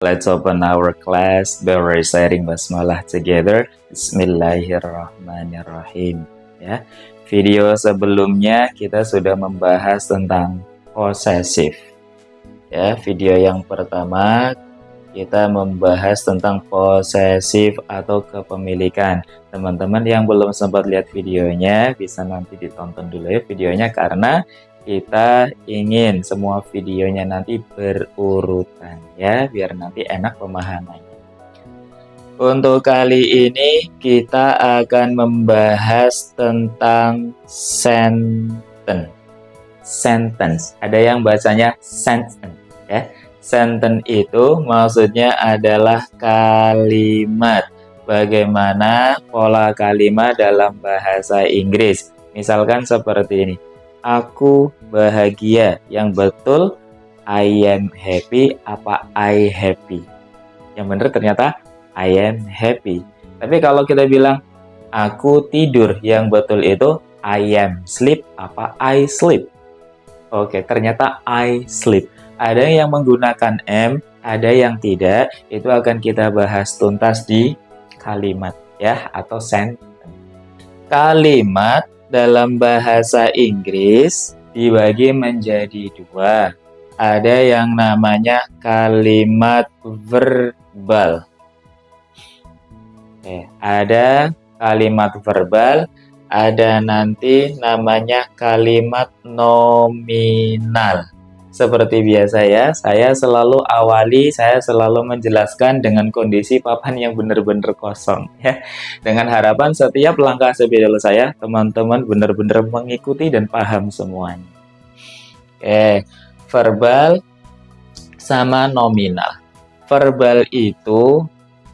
Let's open our class by reciting basmalah together. Bismillahirrahmanirrahim. Ya, video sebelumnya kita sudah membahas tentang possessive. Ya, video yang pertama kita membahas tentang possessive atau kepemilikan. Teman-teman yang belum sempat lihat videonya bisa nanti ditonton dulu ya videonya, karena kita ingin semua videonya nanti berurutan ya, biar nanti enak pemahamannya. Untuk kali ini kita akan membahas tentang sentence. Ada yang bacanya sentence ya. Sentence itu maksudnya adalah kalimat. Bagaimana pola kalimat dalam bahasa Inggris. Misalkan seperti ini. Aku bahagia. Yang betul I am happy apa I happy? Yang benar ternyata I am happy. Tapi kalau kita bilang aku tidur, yang betul itu I am sleep apa I sleep? Oke, ternyata I sleep. Ada yang menggunakan am, ada yang tidak. Itu akan kita bahas tuntas di kalimat ya, atau sentence. Kalimat dalam bahasa Inggris dibagi menjadi dua. Ada yang namanya kalimat verbal. Ada kalimat verbal, ada nanti namanya kalimat nominal. Seperti biasa ya, saya selalu menjelaskan dengan kondisi papan yang benar-benar kosong ya. Dengan harapan setiap langkah video saya, teman-teman benar-benar mengikuti dan paham semuanya. Verbal sama nominal. Verbal itu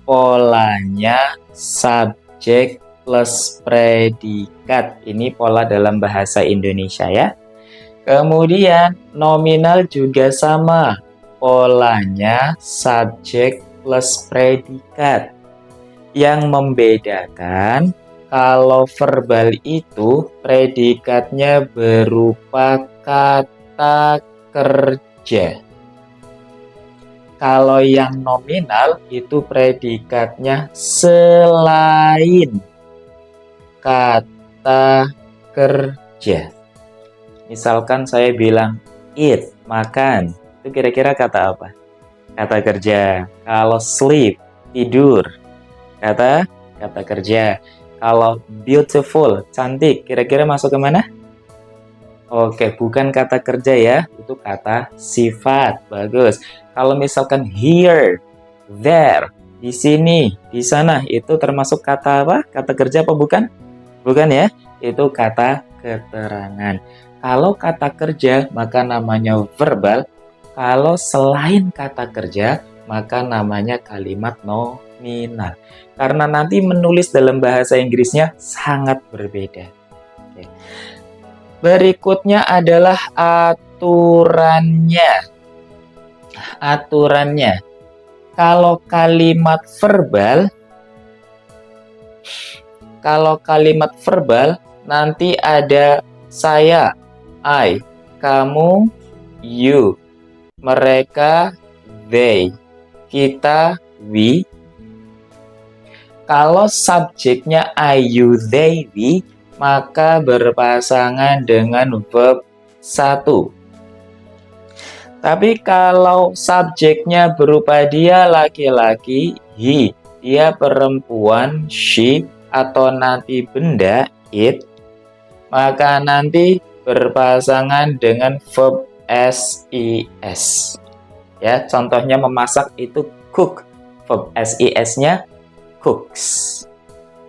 polanya subjek plus predikat. Ini pola dalam bahasa Indonesia ya. Kemudian nominal juga sama, polanya subjek plus predikat. Yang membedakan kalau verbal itu predikatnya berupa kata kerja. Kalau yang nominal itu predikatnya selain kata kerja. Misalkan saya bilang eat, makan, itu kira-kira kata apa? Kata kerja. Kalau sleep, tidur, kata kerja. Kalau beautiful, cantik, kira-kira masuk ke mana? Oke, bukan kata kerja ya, itu kata sifat. Bagus. Kalau misalkan here, there, di sini, di sana, itu termasuk kata apa? Kata kerja apa bukan? Bukan ya, itu kata keterangan. Kalau kata kerja, maka namanya verbal. Kalau selain kata kerja, maka namanya kalimat nominal. Karena nanti menulis dalam bahasa Inggrisnya sangat berbeda. Berikutnya adalah aturannya. Aturannya. Kalau kalimat verbal, nanti ada saya, I, kamu, you, mereka, they, kita, we. Kalau subjeknya I, you, they, we, maka berpasangan dengan verb 1. Tapi kalau subjeknya berupa dia laki-laki, he, dia perempuan, she, atau nanti benda, it, maka nanti berpasangan dengan verb SIS. Ya, contohnya memasak itu cook. Verb SIS-nya cooks.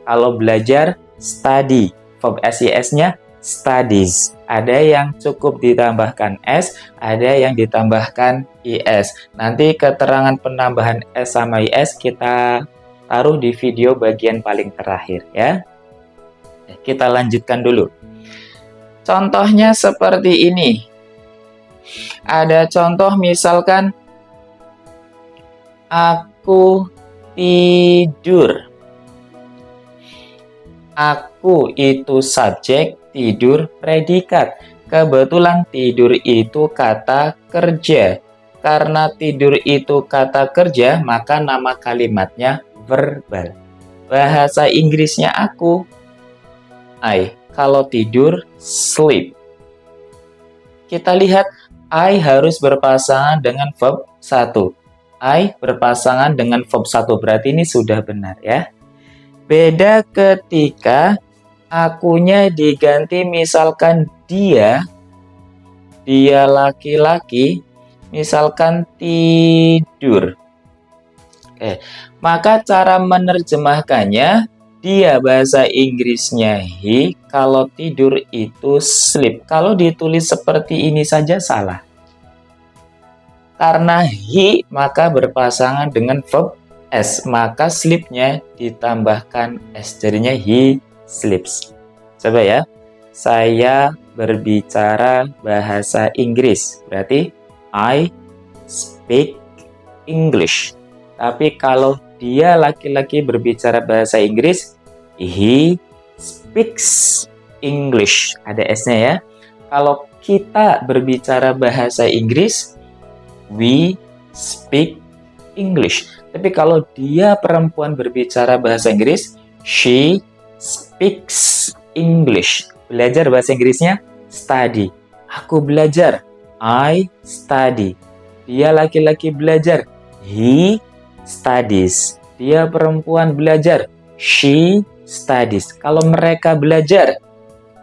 Kalau belajar study. Verb SIS-nya studies. Ada yang cukup ditambahkan S, ada yang ditambahkan IS. Nanti keterangan penambahan S sama IS kita taruh di video bagian paling terakhir ya. Kita lanjutkan dulu. Contohnya seperti ini. Ada contoh misalkan aku tidur. Aku itu subjek, tidur predikat. Kebetulan tidur itu kata kerja. Karena tidur itu kata kerja, maka nama kalimatnya verbal. Bahasa Inggrisnya aku, I. Kalau tidur, sleep. Kita lihat, I harus berpasangan dengan verb 1. I berpasangan dengan verb 1, berarti ini sudah benar ya. Beda ketika akunya diganti misalkan dia laki-laki, misalkan tidur. Maka cara menerjemahkannya, dia bahasa Inggrisnya he, kalau tidur itu sleep. Kalau ditulis seperti ini saja salah. Karena he, maka berpasangan dengan verb S, maka sleep-nya ditambahkan S, jadinya he sleeps. Coba ya, saya berbicara bahasa Inggris, berarti I speak English. Tapi kalau dia laki-laki berbicara bahasa Inggris, he speaks English, ada S-nya ya. Kalau kita berbicara bahasa Inggris, we speak English. Tapi kalau dia perempuan berbicara bahasa Inggris, she speaks English. Belajar bahasa Inggrisnya study. Aku belajar, I study. Dia laki-laki belajar, he studies. Dia perempuan belajar, she studies. Kalau mereka belajar,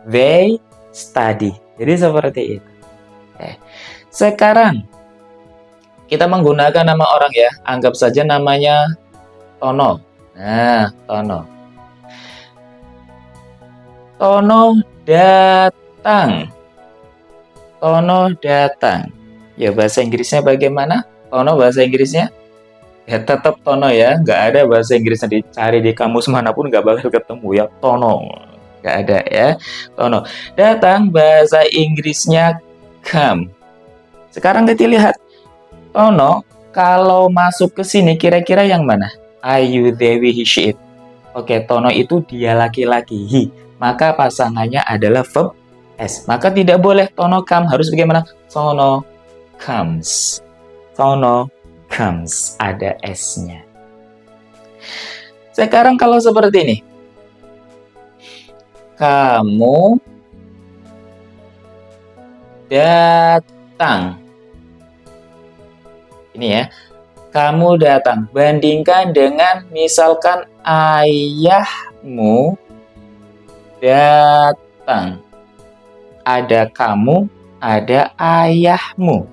they study. Jadi seperti itu. Sekarang kita menggunakan nama orang ya. Anggap saja namanya Tono. Nah, Tono. Tono datang. Tono datang. Ya, bahasa Inggrisnya bagaimana? Tono bahasa Inggrisnya? Ya, tetap Tono ya. Nggak ada bahasa Inggrisnya, dicari di kamus manapun nggak bakal ketemu ya. Tono. Nggak ada ya. Tono. Datang bahasa Inggrisnya come. Sekarang kita lihat. Tono, kalau masuk ke sini kira-kira yang mana? I, you, they, we, he, she, it. Oke, Tono itu dia laki-laki, he. Maka pasangannya adalah verb S. Maka tidak boleh Tono come, harus bagaimana? Tono comes. Tono comes, ada S-nya. Sekarang kalau seperti ini. Kamu datang. Ini ya, kamu datang. Bandingkan dengan misalkan ayahmu datang. Ada kamu, ada ayahmu.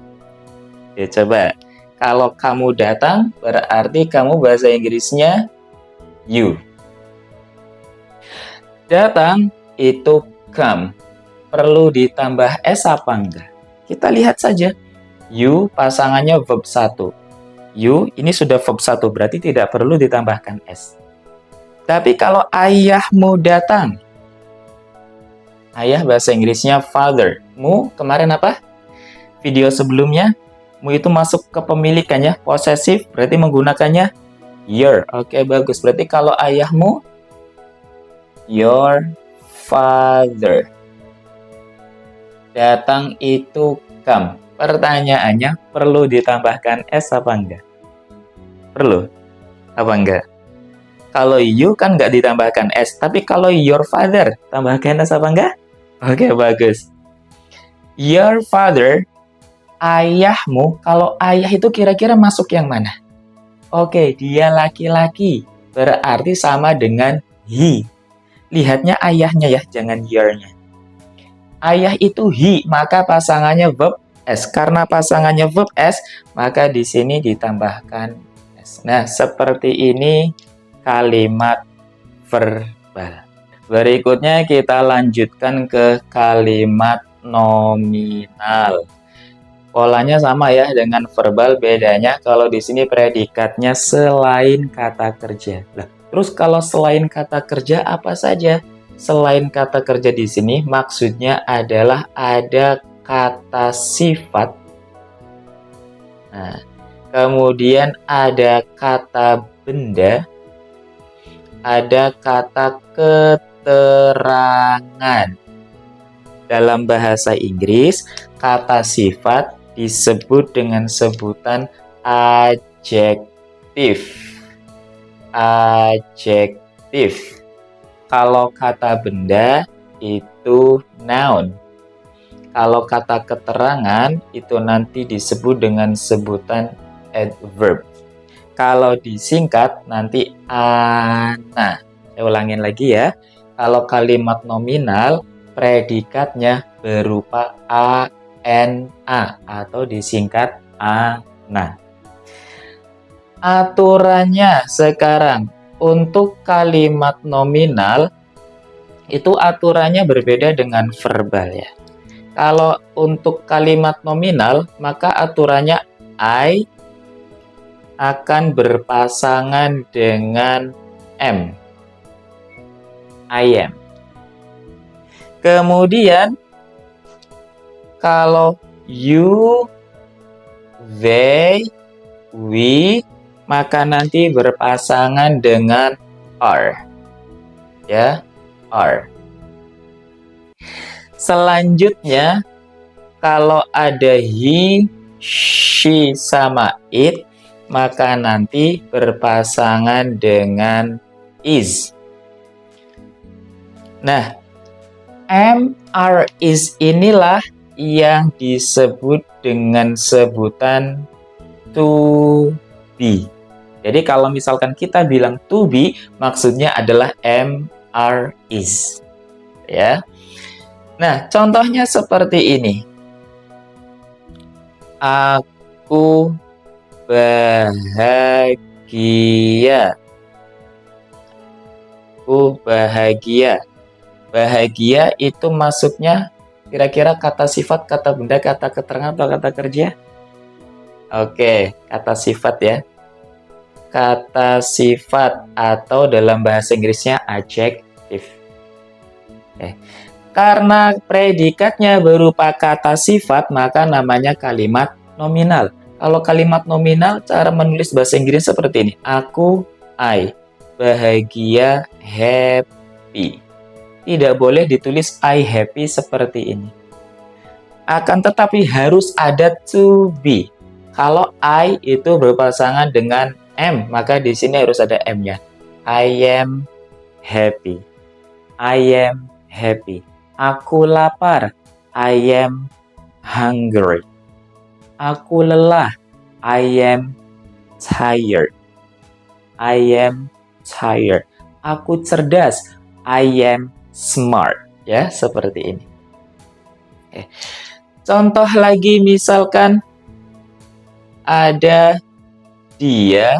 Ya, coba. Kalau kamu datang, berarti kamu bahasa Inggrisnya you. Datang itu come. Perlu ditambah S apa enggak? Kita lihat saja. You pasangannya verb 1. You ini sudah verb 1, berarti tidak perlu ditambahkan S. Tapi kalau ayahmu datang. Ayah bahasa Inggrisnya father. Mu kemarin apa? Video sebelumnya. Mu itu masuk ke pemilikannya, posesif, berarti menggunakannya your. Oke, bagus. Berarti kalau ayahmu, your father. Datang itu come. Pertanyaannya, perlu ditambahkan S apa enggak? Perlu? Apa enggak? Kalau you kan enggak ditambahkan S, tapi kalau your father, tambahkan S apa enggak? Oke, bagus. Your father, ayahmu, kalau ayah itu kira-kira masuk yang mana? Oke, dia laki-laki, berarti sama dengan he. Lihatnya ayahnya ya, jangan your-nya. Ayah itu he, maka pasangannya verb S. Karena pasangannya verb S, maka di sini ditambahkan S. Nah, seperti ini kalimat verbal. Berikutnya kita lanjutkan ke kalimat nominal. Polanya sama ya dengan verbal, bedanya kalau di sini predikatnya selain kata kerja. Nah, terus kalau selain kata kerja apa saja? Selain kata kerja di sini maksudnya adalah ada kata sifat. Nah, kemudian ada kata benda, ada kata keterangan. Dalam bahasa Inggris, kata sifat, disebut dengan sebutan adjektif. Adjektif. Kalau kata benda itu noun. Kalau kata keterangan itu nanti disebut dengan sebutan adverb. Kalau disingkat nanti ana. Saya ulangin lagi ya. Kalau kalimat nominal predikatnya berupa ana atau disingkat ana. Aturannya sekarang untuk kalimat nominal itu aturannya berbeda dengan verbal ya. Kalau untuk kalimat nominal maka aturannya I akan berpasangan dengan am. I am. Kemudian kalau you, they, we maka nanti berpasangan dengan are. Ya, are. Selanjutnya, kalau ada he, she, sama it, maka nanti berpasangan dengan is. Nah, am, are, is inilah yang disebut dengan sebutan to be. Jadi kalau misalkan kita bilang to be, maksudnya adalah am, are, is. Ya. Nah, contohnya seperti ini. Aku bahagia. Aku bahagia. Bahagia itu masuknya kira-kira kata sifat, kata benda, kata keterangan, atau kata kerja? Oke, kata sifat ya. Kata sifat atau dalam bahasa Inggrisnya adjective. Oke. Karena predikatnya berupa kata sifat, maka namanya kalimat nominal. Kalau kalimat nominal, cara menulis bahasa Inggris seperti ini. Aku, I. Bahagia, happy. Tidak boleh ditulis I happy seperti ini. Akan tetapi harus ada to be. Kalau I itu berpasangan dengan am, maka di sini harus ada am-nya. I am happy. I am happy. Aku lapar. I am hungry. Aku lelah. I am tired. I am tired. Aku cerdas. I am smart. Ya, seperti ini. Oke. Contoh lagi misalkan ada dia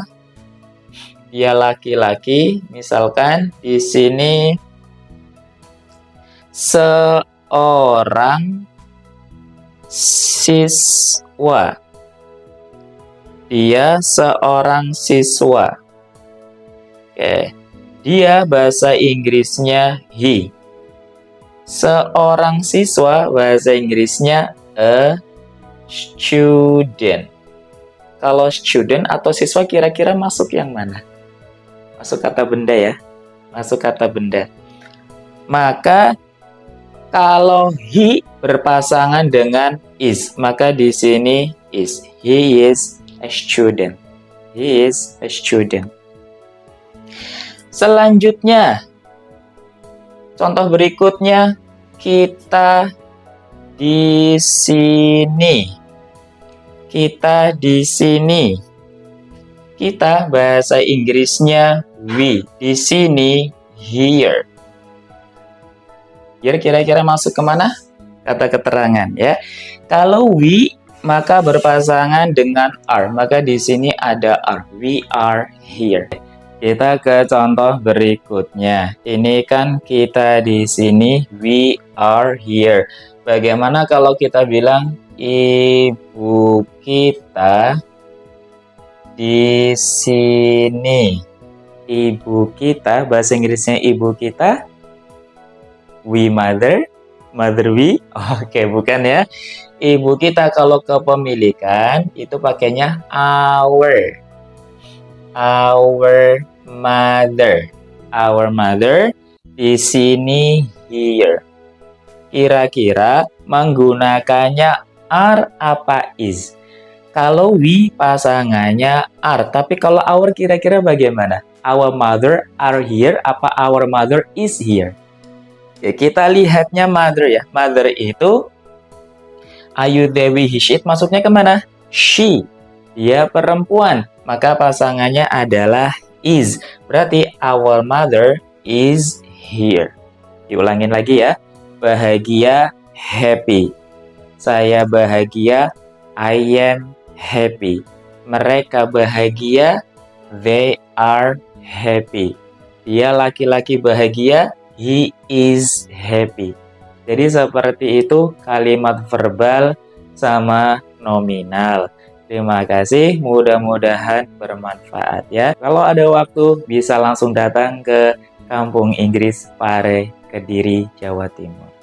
laki-laki, misalkan di sini seorang siswa. Dia seorang siswa. Oke. Dia bahasa Inggrisnya he. Seorang siswa bahasa Inggrisnya a student. Kalau student atau siswa kira-kira masuk yang mana? Masuk kata benda ya. Masuk kata benda. Maka kalau he berpasangan dengan is, maka di sini is. He is a student. He is a student. Selanjutnya, contoh berikutnya, kita di sini. Kita di sini. Kita bahasa Inggrisnya we. Di sini here. Here kira-kira masuk kemana? Kata keterangan ya. Kalau we maka berpasangan dengan are. Maka di sini ada are. We are here. Kita ke contoh berikutnya. Ini kan kita di sini, we are here. Bagaimana kalau kita bilang ibu kita di sini? Ibu kita, bahasa Inggrisnya ibu kita, we mother, mother we. Oke, bukan ya. Ibu kita kalau kepemilikan itu pakainya our. Our mother. Our mother di sini here. Kira-kira menggunakannya are apa is? Kalau we pasangannya are, tapi kalau our kira-kira bagaimana? Our mother are here, apa our mother is here? Ya, kita lihatnya mother ya. Mother itu Ayu Dewi Hishit masuknya kemana? She. Dia perempuan. Maka pasangannya adalah is. Berarti our mother is here. Diulangin lagi ya. Bahagia, happy. Saya bahagia, I am happy. Mereka bahagia, they are happy. Dia laki-laki bahagia, he is happy. Jadi seperti itu kalimat verbal sama nominal. Terima kasih, mudah-mudahan bermanfaat ya. Kalau ada waktu bisa langsung datang ke Kampung Inggris Pare, Kediri, Jawa Timur.